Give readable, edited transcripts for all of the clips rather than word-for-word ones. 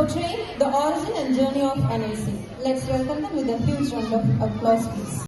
portraying the origin and journey of NLC. Let's welcome them with a huge round of applause, please.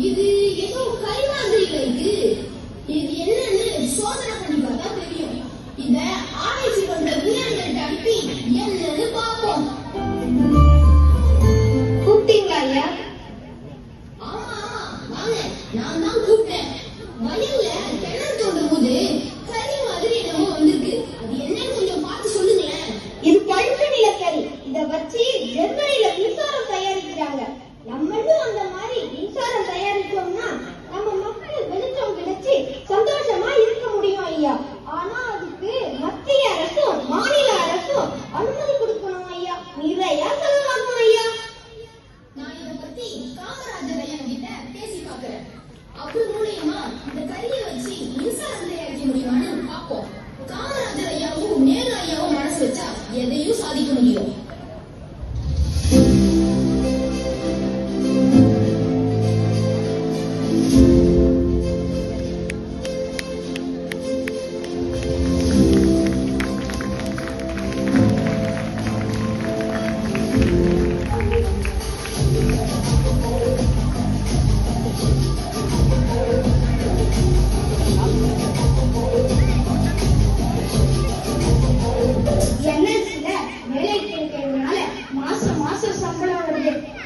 இது ஏதோ கை மாதிரில இருக்கு. இது என்னன்னு சோதனை பண்ணி பார்த்தா தெரியும். இத ஆராய்ச்சி பண்ற விஞ்ஞானிகள்ட்ட அனுப்பி என்னன்னு பார்ப்போம். கூப்பிட்டீங்களா ஐயா? ஆமா வாங்க, நான் தான் கூப்பிட்டேன். வயல்ல கிணறு தோண்டும் போது கறி மாதிரி என்னமோ வந்திருக்கு. அது என்னன்னு கொஞ்சம் பார்த்து சொல்லுங்களேன். இது பழுப்பு நிலக்கரி. இத வச்சு ஜெர்மனில மின்சாரம் தயாரிக்கிறாங்க. நம்மளும் அந்த மாதிரி மின்சாரம் தயாரிச்சோம்னா நம்ம மக்கள் வெளிச்சம் கிடைச்சு சந்தோஷமா இருக்க முடியும் ஐயா. ஆனா அதுக்கு மத்திய அரசும் மாநில அரசும் அனுமதி கொடுக்கணும் ஐயா. நிறைய செலவாகும் ஐயா. நான் இதை பத்தி காமராஜர் ஐயா கிட்ட பேசி பாக்குறேன். அவர் மூலியமா இந்த கரியை வச்சு மின்சாரம் தயாரிக்க முடியுமான்னு பார்ப்போம். காமராஜர் ஐயாவும் நேரு ஐயாவும் மனசு வச்சா எதையும் சாதிக்க முடியும்.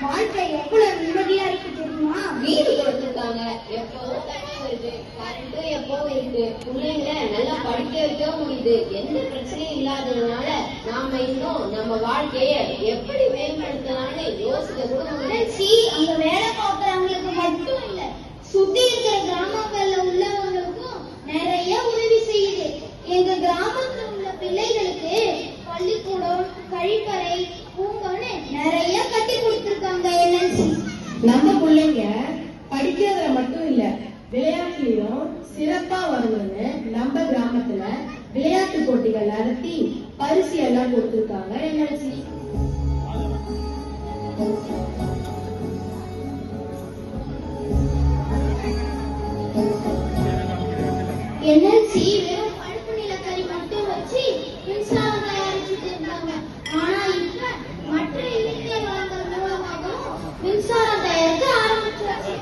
வாழ்க்கை எவ்வளவு நிம்மதியா இருக்கு தெரியுமா? வீடு கொடுத்துருக்காங்க, எப்பவும் தண்ணி வருது, கரண்ட் எப்பவும் இருக்கு, பிள்ளைங்க நல்லா படிக்க வைக்கவும் முடியுது. எந்த பிரச்சனையும் இல்லாததுனால நாம இன்னும் நம்ம வாழ்க்கைய எப்படி மேம்படுத்தலாம்னு யோசிக்க கூட முடியல. அங்க வேலை பார்க்கறவங்களுக்கு மட்டும் இல்ல, சுத்தி இருக்கிற கிராமங்கள்ல உள்ளவங்களுக்கும் நிறைய உதவி செய்யுது. எங்க கிராமத்துல உள்ள பிள்ளைகளுக்கு பள்ளிக்கூடம், கழிப்பறை, பூங்கான்னு நிறைய கட்டி கொடுத்திருக்காங்க என்எல்சி. நம்ம பிள்ளைங்க படிக்கிறதுல மட்டும் இல்ல, விளையாட்டுலயும் சிறப்பா வரணும்னு நம்ம கிராமத்துல விளையாட்டு போட்டிகள் நடத்தி பரிசு எல்லாம் கொடுத்திருக்காங்க என்எல்சி. என்எல்சி வெறும் பழுப்பு நிலக்கரி மட்டும் வச்சு மின்சாரம் தயாரிச்சுட்டு இருந்தாங்க. ஆனா இப்ப மற்ற இயற்கை வளங்கள் மூலமாகவும் மின்சாரம் தயாரிக்க ஆரம்பிச்சாச்சு.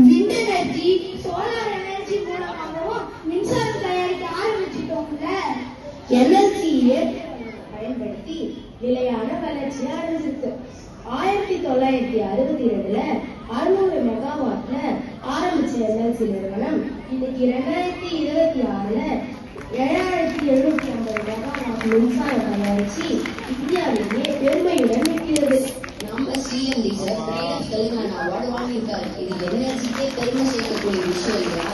விண்ட் எனர்ஜி, சோலார் எனர்ஜி மூலமாகவும் மின்சாரம் தயாரிக்க ஆரம்பிச்சிட்டோம்ல. என்எல்சி பயன்படுத்தி நிலையான வளர்ச்சியை அடைஞ்சிருக்கு. 1962ல 600 மெகாவாட்ல ஆரம்பிச்ச என்எல்சி நிறுவனம் இன்னைக்கு 2026ல 7750 மெகாவாட் மின்சாரம் தயாரிச்சு இந்தியாவிலேயே CM teacher great of Telangana award வாங்கியிருக்காரு. இது எனர்ஜிக்கே பெருமை சேர்க்கக்கூடிய விஷயம் இல்லையா?